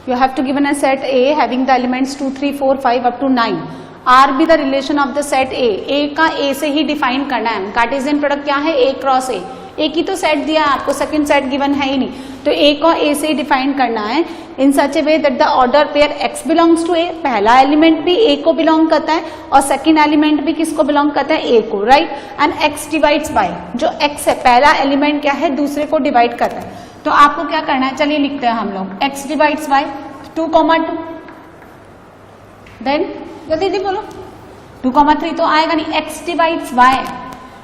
you have to given a set A having the elements 2, 3, 4, 5 up to 9. R be the relation of the set A. A का A से ही define करना है. Cartesian product क्या है? A cross A. A की तो set दिया है आपको, सेकंड सेट गिवन है ही नहीं, तो A को A से ही डिफाइन करना है. In such a way that the order pair X belongs to A. पहला एलिमेंट भी A को बिलोंग करता है और सेकंड एलिमेंट भी किसको बिलोंग करता है? A को, right. And X divides bye, जो X है पहला एलिमेंट क्या है? दूसरे को डिवाइड करता है. तो आपको क्या करना है? चलिए लिखते हैं हम लोग. X divides bye 2, 2. देन जल्दी दीदी बोलो. 2, 3 तो आएगा नहीं. X divides bye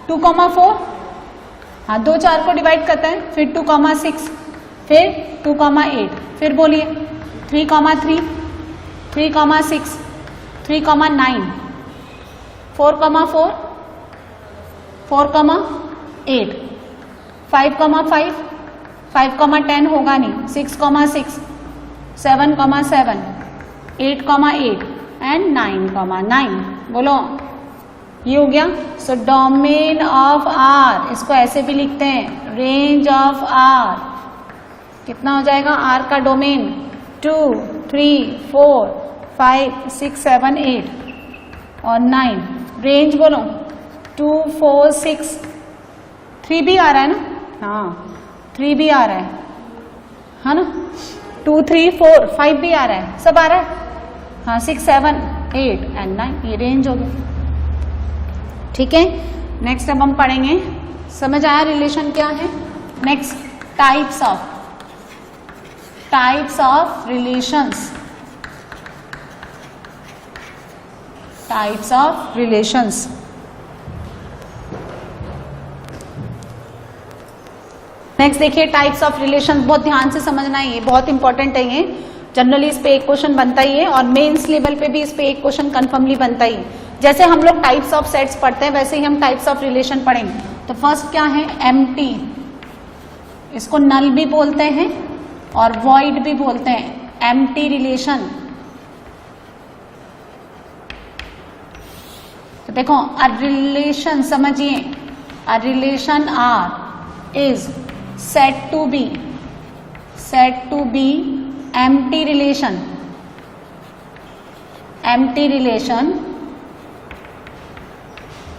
2, 4. हाँ, 2 4 को डिवाइड करता है. फिर 2, 6, फिर 2, 8. फिर बोलिए 3, 3, 3, 6, 3, 9, 4, 4, 4, 8, 5, 5, 5, 10 होगा नहीं. 6, 6, 7, 7, 8, 8 एंड 9, 9. बोलो, ये हो गया. सो डोमेन ऑफ आर, इसको ऐसे भी लिखते हैं, रेंज ऑफ आर. कितना हो जाएगा आर का डोमेन? 2, 3, 4, 5, 6, 7, 8 और 9. रेंज बोलो 2, 4, 6. 3 भी आ रहा है ना? हाँ, 3 भी आ रहा है ना? 2, 3, 4, 5 भी आ रहा है. सब आ रहा है. हाँ, 6, 7, 8 एंड 9. ये रेंज हो गई. ठीक है. नेक्स्ट अब हम पढ़ेंगे. समझ आया रिलेशन क्या है? Next, types of relations. Types of relations. Next देखिए, टाइप्स ऑफ रिलेशंस. बहुत ध्यान से समझना है, ये बहुत इंपॉर्टेंट है. ये जनरली इस पे एक क्वेश्चन बनता ही है और मेंस लेवल पे भी इस पे एक क्वेश्चन कंफर्मली बनता ही. जैसे हम लोग टाइप्स ऑफ सेट्स पढ़ते हैं वैसे ही हम टाइप्स ऑफ रिलेशन पढ़ेंगे. तो फर्स्ट क्या है? एम्प्टी. इसको नल भी बोलते हैं और वॉइड भी बोलते हैं. Empty relation. तो देखो, अ रिलेशन, समझिए, a relation R is said to be empty relation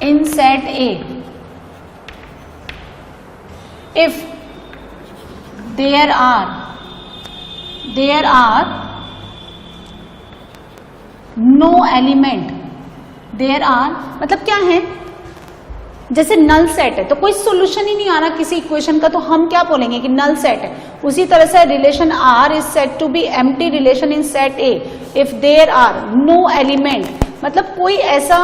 in set A if there are no element. मतलब क्या है? जैसे नल सेट है तो कोई सोल्यूशन ही नहीं आ रहा किसी इक्वेशन का, तो हम क्या बोलेंगे कि नल सेट है. उसी तरह से relation R is said to be empty relation in set A if there are no element. मतलब कोई ऐसा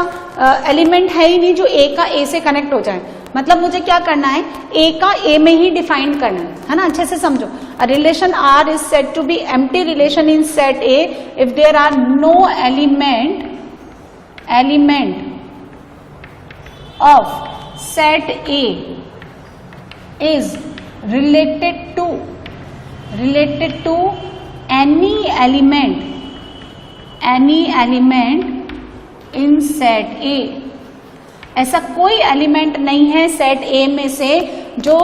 एलिमेंट है ही नहीं जो ए का ए से कनेक्ट हो जाए. मतलब मुझे क्या करना है? ए का ए में ही डिफाइन करना है ना? अच्छे से समझो. A relation R is said to be empty relation in set A if there are no element of set A is related to any element in set A. ऐसा कोई एलिमेंट नहीं है सेट A में से जो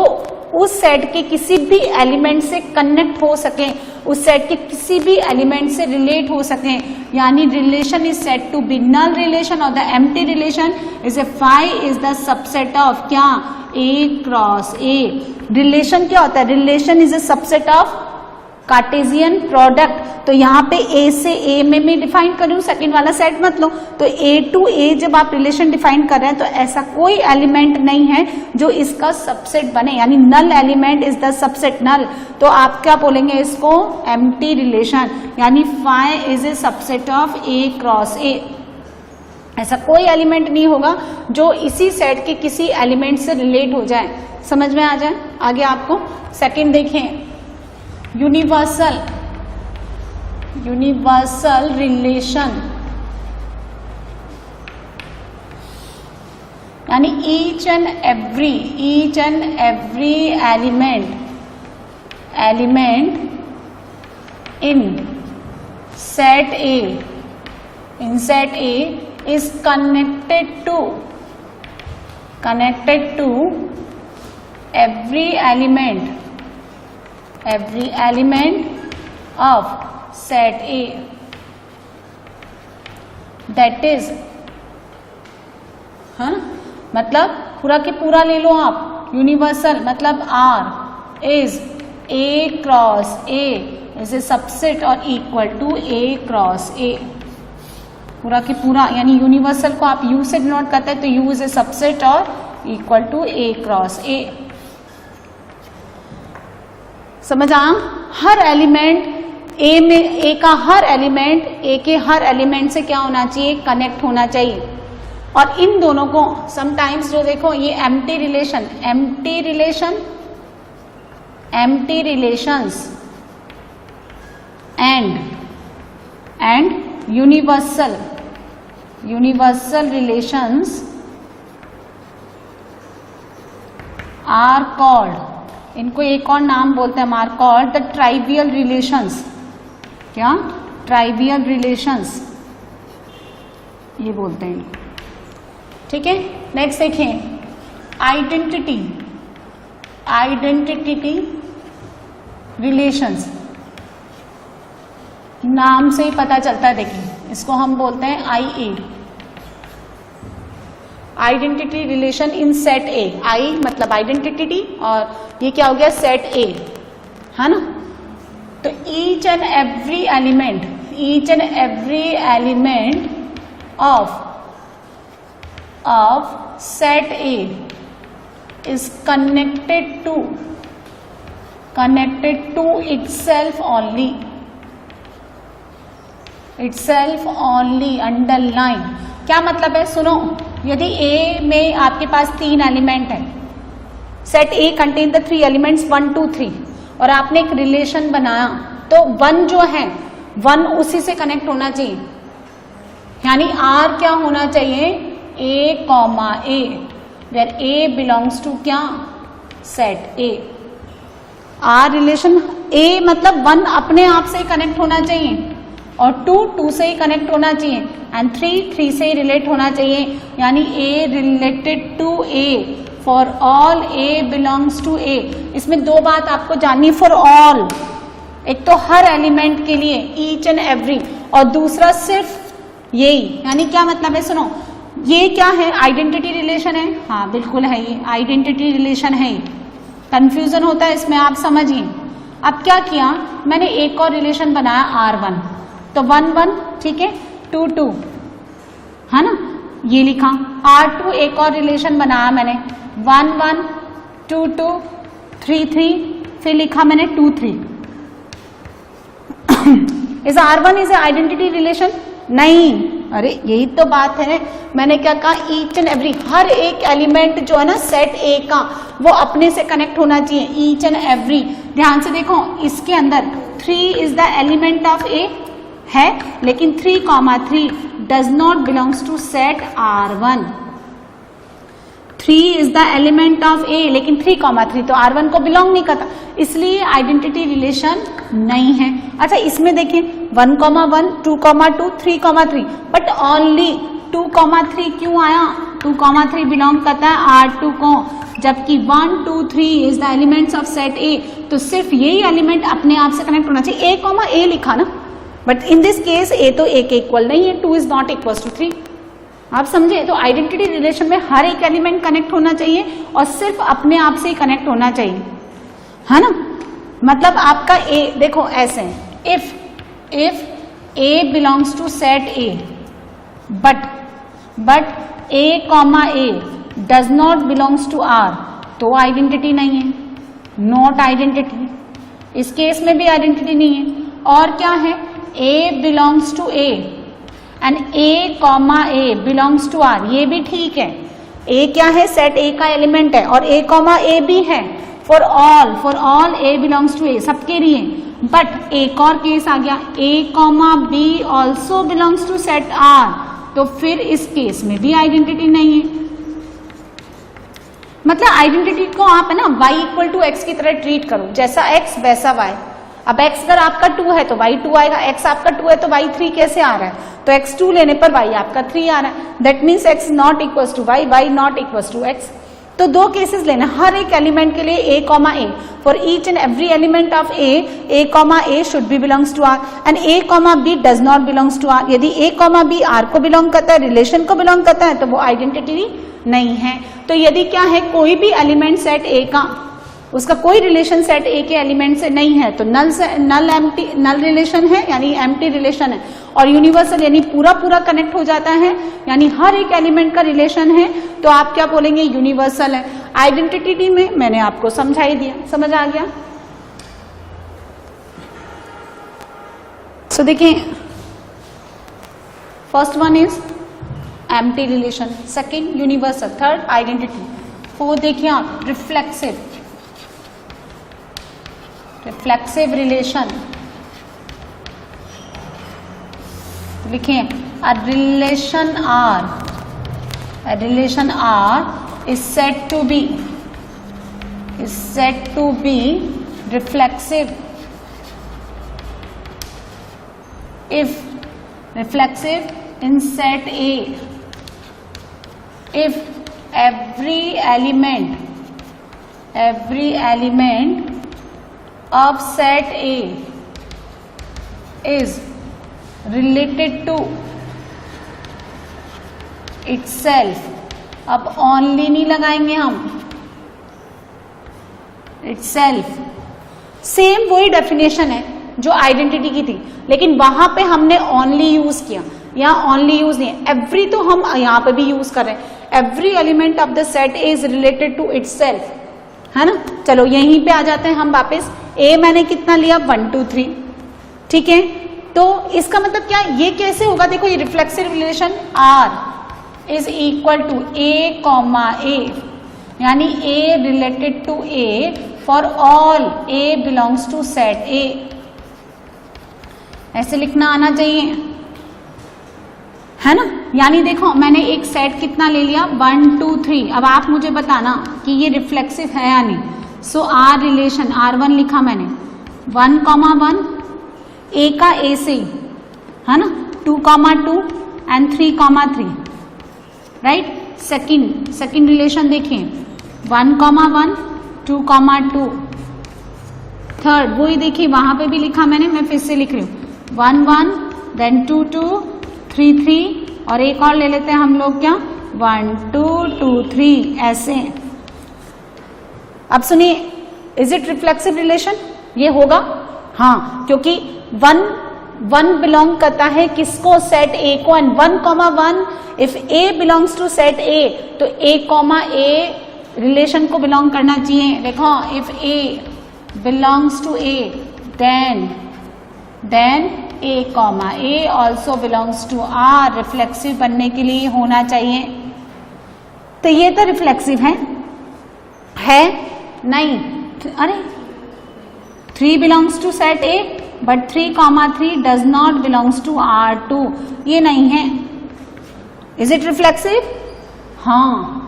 उस set के किसी भी एलिमेंट से कनेक्ट हो सके, उस सेट के किसी भी एलिमेंट से रिलेट हो सके. यानी relation is said to be null relation और the empty relation is a phi is the subset of क्या? A cross A. रिलेशन क्या होता है? Relation is a subset of Cartesian product. तो यहाँ पे ए से ए में मैं डिफाइन कर रही हूँ, सेकंड वाला सेट मत लो. तो ए टू ए जब आप रिलेशन डिफाइन कर रहे हैं तो ऐसा कोई एलिमेंट नहीं है जो इसका सबसेट बने, यानी null element is the subset null. तो आप क्या बोलेंगे इसको? Empty relation. यानी phi is a subset of A cross A. ऐसा कोई एलिमेंट नहीं होगा जो इसी सेट के किसी एलिमेंट से रिलेट हो जाए. समझ में आ जाए? आगे आपको सेकंड देखें, यूनिवर्सल रिलेशन. यानी each and every element in set A is connected to every element of set A, that is, है ना, मतलब पूरा के पूरा ले लो आप, यूनिवर्सल मतलब R is A cross A is a subset और equal to A cross A, पूरा के पूरा, यानी यूनिवर्सल को आप यू से डिनोट करते हैं तो यू इज ए सबसेट और equal to A cross A. समझ आ? हर एलिमेंट ए में, ए का हर एलिमेंट, ए के हर एलिमेंट से क्या होना चाहिए, कनेक्ट होना चाहिए। और इन दोनों को समटाइम्स जो देखो ये empty relation, empty relation, empty relations and universal, universal relations are called, इनको एक और नाम बोलते हैं, are called the trivial relations. क्या? ट्राइवियल रिलेशंस ये बोलते हैं, ठीक है। नेक्स्ट देखें, आइडेंटिटी, आइडेंटिटी रिलेशंस, नाम से ही पता चलता है, देखिए इसको हम बोलते हैं I, identity relation in set A. I मतलब आइडेंटिटी और ये क्या हो गया, सेट ए, है ना। तो each and every element, each and every element of set A is connected to itself only, itself only, underline. क्या मतलब है, सुनो, यदि ए में आपके पास 3 एलिमेंट है, set A contain the 3 elements 1 2 3, और आपने एक रिलेशन बनाया, तो 1 जो है 1 उसी से कनेक्ट होना चाहिए, यानी आर क्या होना चाहिए, A comma A, where A belongs to क्या, set A. R relation A मतलब 1 अपने आप से ही कनेक्ट होना चाहिए, और 2 से ही कनेक्ट होना चाहिए, एंड 3 से ही रिलेट होना चाहिए, यानी a related to a for all a belongs to a. इसमें 2 बात आपको जाननी, फॉर ऑल, एक तो हर एलिमेंट के लिए ईच एंड एवरी, और दूसरा सिर्फ यही, यानी क्या मतलब है, सुनो, ये क्या है, आइडेंटिटी रिलेशन है, हाँ बिल्कुल है, ये आइडेंटिटी रिलेशन है। कंफ्यूजन होता है इसमें, आप समझिए। अब क्या किया मैंने, एक और रिलेशन बनाया R1, तो 1 1, ठीक है, 2 2, है ना, ये लिखा। R2 एक और रिलेशन बनाया मैंने, 1 1 2 2 3 3, फिर लिखा मैंने 2 3। Is R1 is a identity relation? नहीं, अरे यही तो बात है, मैंने क्या कहा, ईच एंड एवरी, हर एक एलिमेंट जो है ना सेट ए का, वो अपने से कनेक्ट होना चाहिए, ईच एंड एवरी। ध्यान से देखो, इसके अंदर 3 is the element of a है, लेकिन 3,3 does not belongs to set R1। 3 is the element of a, लेकिन 3,3 तो R1 को बिलोंग नहीं करता, इसलिए आइडेंटिटी रिलेशन नहीं है। अच्छा, इसमें देखिए 1,1 2,2 3,3, बट ओनली 2,3 क्यों आया, 2,3 बिलोंग करता है R2 को, जबकि 1 2 3 is the elements of set ए, तो सिर्फ यही एलिमेंट अपने आप से कनेक्ट होना चाहिए। A, लिखा ना, बट इन दिस केस ए तो ए के इक्वल नहीं है, 2 इज नॉट इक्वल टू 3। आप समझे? तो आइडेंटिटी रिलेशन में हर एक एलिमेंट कनेक्ट होना चाहिए और सिर्फ अपने आप से ही कनेक्ट होना चाहिए, है ना। मतलब आपका ए देखो ऐसे, if A belongs to set A but A comma A does not belongs to R, तो आइडेंटिटी नहीं है, नॉट आइडेंटिटी। इस केस में भी आइडेंटिटी नहीं है। और क्या है, a belongs to a and a comma a belongs to R, ये भी ठीक है। ए क्या है, सेट ए का एलिमेंट है, और ए कॉमा ए भी है, for all a belongs to a, सबके लिए। बट एक और केस आ गया, a comma b also belongs to set R, तो फिर इस केस में भी आइडेंटिटी नहीं है। मतलब आइडेंटिटी को आप है ना y इक्वल टू एक्स की तरह ट्रीट करो, जैसा x वैसा y। अब x अगर आपका 2 है तो y 2 आएगा, x आपका 2 है तो y 3 कैसे आ रहा है, तो x 2 लेने पर y आपका 3 आ रहा है। That means x not equal to y, y not equal to x। तो दो केसेस लेना हर एक एलिमेंट के लिए a comma A, for each and every element of a comma A should be belongs to r and a comma b does not belongs to r। यदि a comma b r को belong करता है, relation को belong करता है, तो वो identity नहीं है। तो यदि क्या है, कोई भी एलिमेंट सेट a का, उसका कोई रिलेशन सेट ए के एलिमेंट से नहीं है, तो नल रिलेशन है, यानी एम्प्टी रिलेशन है। और यूनिवर्सल यानी पूरा पूरा कनेक्ट हो जाता है, यानी हर एक एलिमेंट का रिलेशन है, तो आप क्या बोलेंगे, यूनिवर्सल है। आइडेंटिटी में मैंने आपको समझा ही दिया, समझ आ गया। सो देखिए, first one is empty relation, second universal, third identity, fourth देखिए आप रिफ्लेक्सिव रिलेशन। लिखें, a relation R is said to be reflexive if reflexive in set A if every element of set A is related to itself। अब only नहीं लगाएंगे हम, itself same वही definition है जो आइडेंटिटी की थी, लेकिन वहां पे हमने only यूज किया, यहाँ only यूज नहीं है। एवरी तो हम यहाँ पे भी यूज कर रहे हैं, every element of the set is related to itself, है ना। चलो यहीं पे आ जाते हैं हम वापस। ए मैंने कितना लिया, 1 2 3, ठीक है। तो इसका मतलब क्या, ये कैसे होगा, देखो ये reflexive relation R is equal to A comma A, यानी A related to A for all A belongs to set A, ऐसे लिखना आना चाहिए, है ना। यानी देखो मैंने एक सेट कितना ले लिया, 1 2 3। अब आप मुझे बताना कि ये रिफ्लेक्सिव है या नहीं। सो R रिलेशन, R1 लिखा मैंने, 1 कॉमा 1 A का A से, है ना, 2 comma 2 and 3 comma 3, right. Second relation देखें, 1 कॉमा 1 2 कॉमा 2। थर्ड वही देखिए, वहां पे भी लिखा मैंने, मैं फिर से लिख रही हूँ, 1 1 देन 2 2 3 3 और एक और ले लेते हैं हम लोग, क्या, 1 2 2 3, ऐसे। अब सुनिए, इज इट रिफ्लेक्सिव रिलेशन, ये होगा, हाँ, क्योंकि 1 बिलोंग करता है किसको, सेट A को, and 1 comma 1 if A belongs to set A, तो A कॉमा A रिलेशन को बिलोंग करना चाहिए। देखो, if A belongs to A then A comma A also belongs to R, reflexive बनने के लिए होना चाहिए। तो ये तो रिफ्लेक्सिव है नहीं, अरे 3 belongs to set A but 3 comma 3 does not belongs to R2, ये नहीं है। इज इट रिफ्लेक्सिव, हाँ।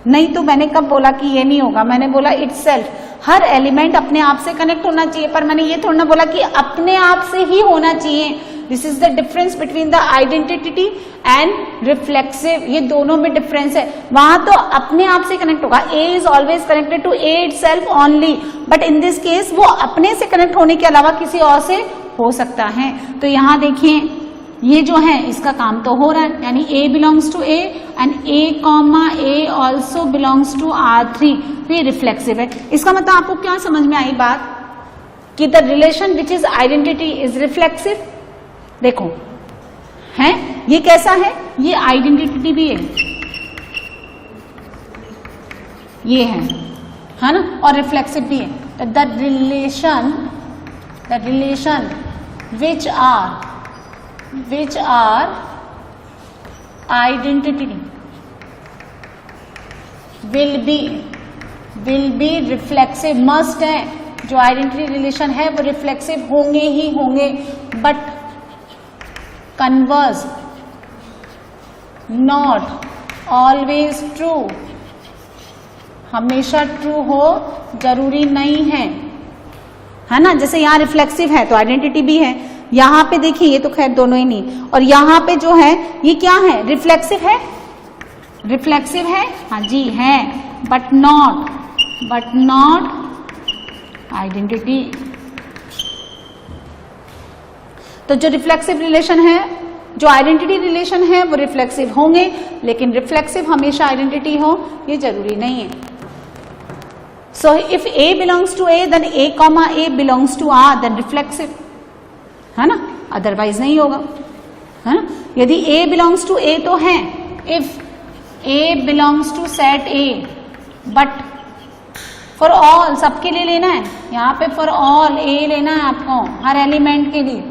नहीं तो मैंने कब बोला कि ये नहीं होगा, मैंने बोला इटसेल्फ, हर एलिमेंट अपने आप से कनेक्ट होना चाहिए, पर मैंने ये थोड़ा ना बोला कि अपने आप से ही होना चाहिए। This is the difference between the identity and reflexive, ये दोनों में डिफरेंस है। वहां तो अपने आप से कनेक्ट होगा, A is always connected to A itself only, but in this case वो अपने से कनेक्ट होने के अलावा किसी और से हो सकता है। तो यहाँ देखिए, ये जो है इसका काम तो हो रहा है, यानी A belongs to A and A comma A also belongs to R3, तो ये रिफ्लेक्सिव है। इसका मतलब आपको क्या समझ में आई बात, कि the relation which is identity is reflexive. देखो है, ये कैसा है, ये आइडेंटिटी भी है, ये है ना, और रिफ्लेक्सिव भी है। तो the relation which are identity will be reflexive, must है, जो आइडेंटिटी रिलेशन है वो रिफ्लेक्सिव होंगे ही होंगे, but converse not always true, हमेशा ट्रू हो जरूरी नहीं है ना। जैसे यहाँ रिफ्लेक्सिव है तो आइडेंटिटी भी है, यहाँ पे देखिए ये तो खैर दोनों ही नहीं, और यहाँ पे जो है ये क्या है, रिफ्लेक्सिव है, रिफ्लेक्सिव है, हाँ जी है, बट नॉट आइडेंटिटी। तो जो रिफ्लेक्सिव रिलेशन है, जो आइडेंटिटी रिलेशन है वो रिफ्लेक्सिव होंगे, लेकिन रिफ्लेक्सिव हमेशा आइडेंटिटी हो ये जरूरी नहीं है। So if A belongs to A then A comma A belongs to R then reflexive, है ना, अदरवाइज नहीं होगा, है ना। यदि A बिलोंग्स टू A तो है, if A belongs to set A, but for all, सबके लिए लेना है यहाँ पे, फॉर ऑल A लेना है आपको हर एलिमेंट के लिए।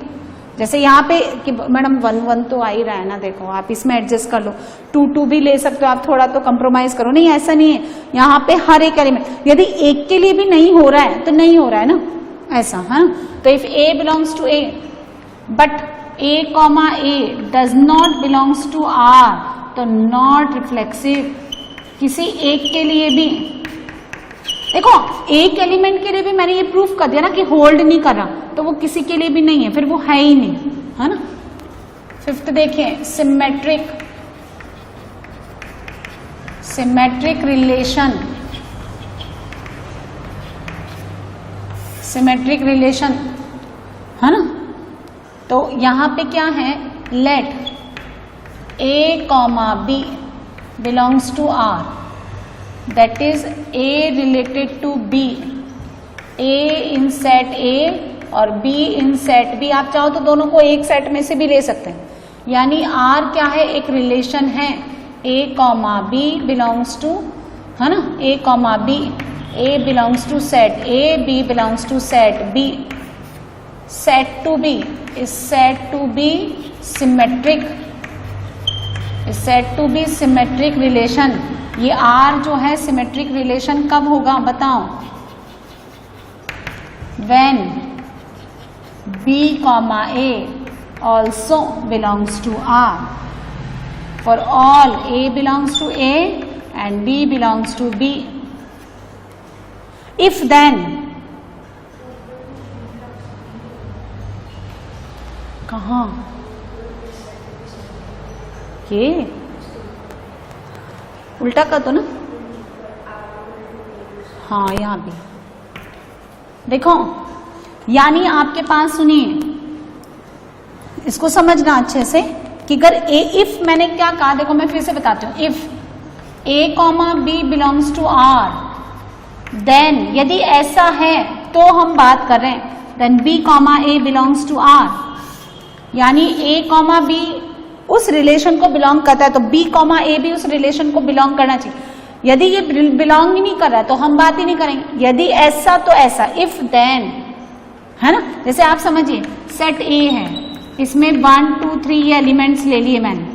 जैसे यहाँ पे कि मैडम 1 1 तो आ ही रहा है ना, देखो आप इसमें एडजस्ट कर लो, 2 2 भी ले सकते हो आप, थोड़ा तो कंप्रोमाइज करो, नहीं ऐसा नहीं है, यहाँ पे हर एक एलिमेंट, यदि एक के लिए भी नहीं हो रहा है तो नहीं हो रहा है ना, ऐसा है ना। तो if A belongs to A but A comma A does not belongs to R, तो नॉट रिफ्लेक्सिव। किसी एक के लिए भी, देखो एक एलिमेंट के लिए भी मैंने ये प्रूफ कर दिया ना कि होल्ड नहीं कर रहा, तो वो किसी के लिए भी नहीं है, फिर वो है ही नहीं, है ना। 5th देखिए, सिमेट्रिक रिलेशन, सिमेट्रिक रिलेशन, है ना। तो यहां पे क्या है, let A comma B belongs to R, that is A related to B, A in set A और B in set B, आप चाहो तो दोनों को एक सेट में से भी ले सकते हैं, यानी R क्या है, एक रिलेशन है, A comma B belongs to, है ना, A comma B, A belongs to set A, B belongs to set B, set to B is said to be symmetric, is said to be symmetric relation। ये R जो है symmetric relation कब होगा बताओ, when B comma A also belongs to R, for all A belongs to A and B belongs to B, if then, कहाँ ये उल्टा कर दो ना, हाँ यहां भी देखो, यानी आपके पास सुनिए, इसको समझना अच्छे से कि अगर इफ मैंने क्या कहा, देखो मैं फिर से बताती हूँ, if A comma B belongs to R, then यदि ऐसा है तो हम बात कर रहे हैं, then B comma A belongs to R, यानी A कॉमा B उस रिलेशन को बिलोंग करता है, तो B कॉमा A भी उस रिलेशन को बिलोंग करना चाहिए। यदि ये बिलोंग ही नहीं कर रहा है तो हम बात ही नहीं करेंगे, यदि ऐसा तो ऐसा, इफ देन, है ना। जैसे आप समझिए सेट A है, इसमें 1 2 3 ये एलिमेंट्स ले लिए मैंने,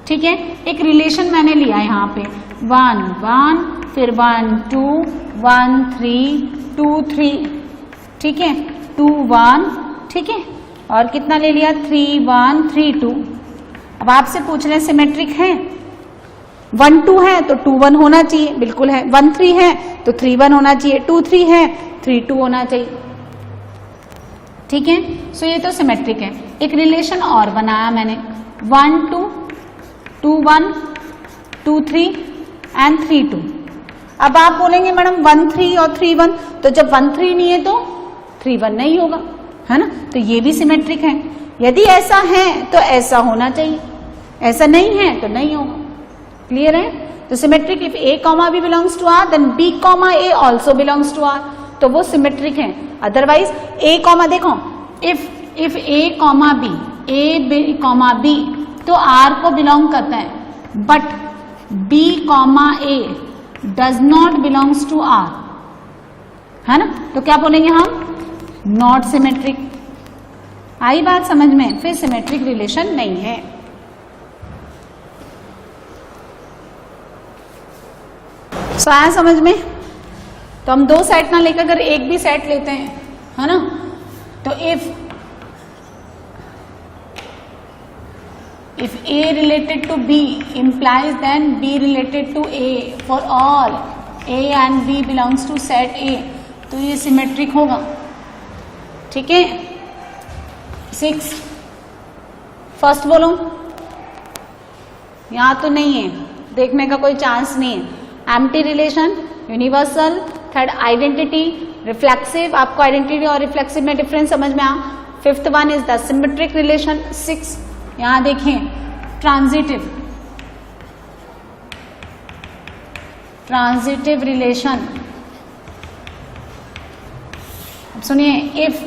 ठीक है, एक रिलेशन मैंने लिया यहाँ पे 1 1, फिर 1 2 1 3 2 3, ठीक है, 2 1, ठीक है, और कितना ले लिया 3 1 3 2। अब आपसे पूछ रहे हैं सिमेट्रिक है, 1 2 है तो 2 1 होना चाहिए, बिल्कुल है, 1 3 है तो 3 1 होना चाहिए, 2 3 है 3 2 होना चाहिए, ठीक है। सो ये तो सिमेट्रिक है। एक रिलेशन और बनाया मैंने 1 2 2 1 2 3 एंड 3 2। अब आप बोलेंगे मैडम 1 3 और 3 1, तो जब 1 3 नहीं है तो 3 1 नहीं होगा, है ना, तो ये भी सिमेट्रिक है। यदि ऐसा है तो ऐसा होना चाहिए, ऐसा नहीं है तो नहीं होगा, क्लियर है। तो symmetric if A comma B belongs to R then B comma A also belongs to R, तो वो सिमेट्रिक है। अदरवाइज A कॉमा, देखो if A comma B, A comma B तो R को बिलोंग करता है, but B comma A does not belongs to R, है ना, तो क्या बोलेंगे हम, नॉट सिमेट्रिक। आई बात समझ में, फिर सिमेट्रिक रिलेशन नहीं है। सो आया समझ में। तो हम 2 सेट ना लेकर अगर एक भी सेट लेते हैं, है ना, तो if A related to B implies then B related to A for all A and B belongs to set A, तो ये सिमेट्रिक होगा, ठीक है। 6 फर्स्ट बोलो, यहां तो नहीं है, देखने का कोई चांस नहीं है। Empty relation, universal, third identity, reflexive, आपको आइडेंटिटी और रिफ्लेक्सिव में डिफरेंस समझ में आ। Fifth one is the symmetric relation. 6 यहां देखें ट्रांजिटिव, ट्रांजिटिव रिलेशन। सुनिए, if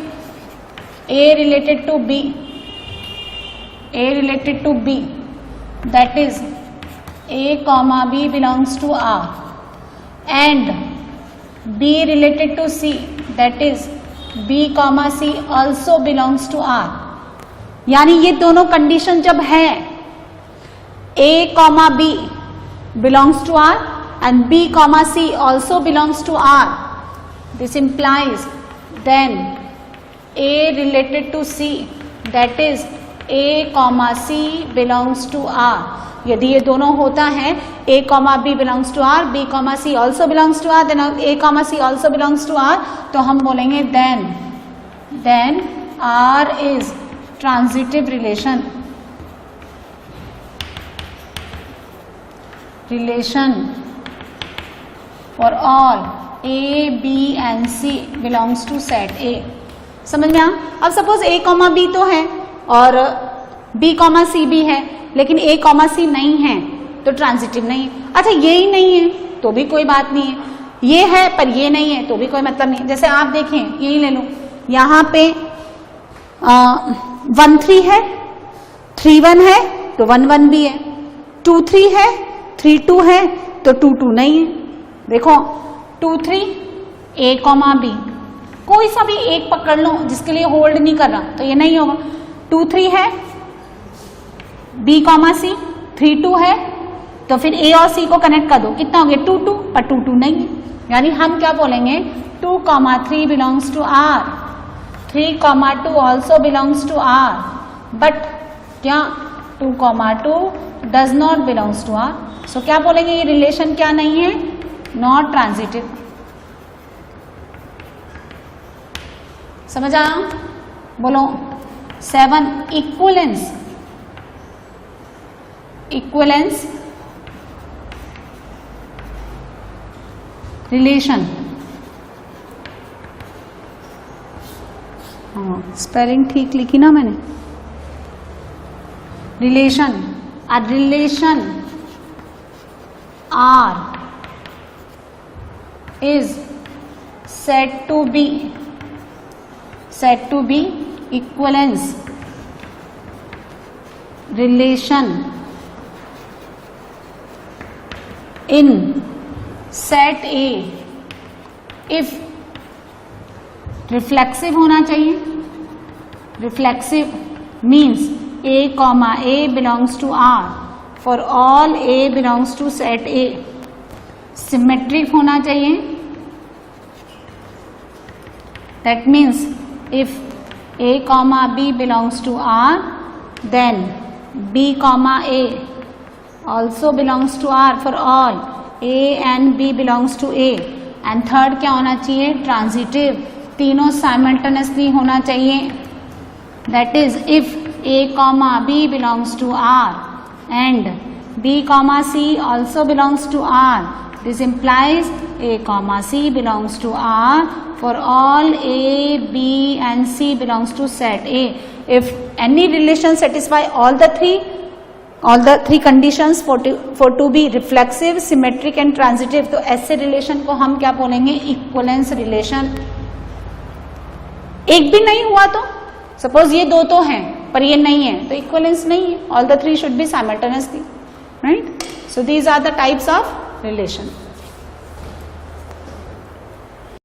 A related to B, A related to B, that is A comma B belongs to R, and B related to C, that is B comma C also belongs to R. यानी ये दोनों condition जब है A comma B belongs to R and B comma C also belongs to R, this implies then A related to C, that is A comma C belongs to R. यदि ये दोनों होता है A comma B belongs to R, B comma C also belongs to R, then A comma C also belongs to R, तो हम बोलेंगे then R is transitive relation for all A, B and C belongs to set A. समझ में आ? अब suppose A comma B तो है और B comma C भी है, लेकिन A कॉमा C नहीं है तो ट्रांजिटिव नहीं है। अच्छा ये ही नहीं है तो भी कोई बात नहीं है, ये है पर ये नहीं है तो भी कोई मतलब नहीं। जैसे आप देखें, यही ले लो, यहाँ पे 1 3 है, 3 1 है तो 1 1 भी है, 2 3 है, 3 2 है तो 2 2 नहीं है। देखो 2 3 A कॉमा B, कोई सा भी एक पकड़ लो जिसके लिए होल्ड नहीं कर रहा तो ये नहीं होगा। 2 3 है, B कॉमा C, 3 2 है तो फिर A और C को कनेक्ट कर दो, कितना हो गया 2 2, पर 2 2 नहीं है। यानी हम क्या बोलेंगे 2 3 belongs to R, 3 2 also belongs to R, but क्या 2 2 does not belongs to R। So क्या बोलेंगे, ये रिलेशन क्या नहीं है, नॉट ट्रांजिटिव। समझ आया? बोलो 7 इक्विवेलेंस, इक्विवेलेंस रिलेशन। स्पेलिंग ठीक लिखी ना मैंने। Relation, a relation R is said to be equivalence relation in set A if reflexive होना चाहिए। reflexive means A comma A belongs to R for all A belongs to set A। symmetric होना चाहिए, that means if A comma B belongs to R then B comma A also belongs to R for all A and B belongs to A। and third क्या होना चाहिए, transitive, तीनों simultaneously होना चाहिए। that is if A comma B belongs to R and B comma C also belongs to R, this implies A comma C belongs to R for all A, B and C belongs to set A। if any relation satisfy all the three conditions for to be reflexive, symmetric and transitive, तो ऐसे relation को हम क्या बोलेंगे, equivalence relation. एक भी नहीं हुआ तो सपोज ये दो तो हैं पर ये नहीं है तो इक्विवेलेंस नहीं है। All the three should be simultaneously, right. So these are the types of relation.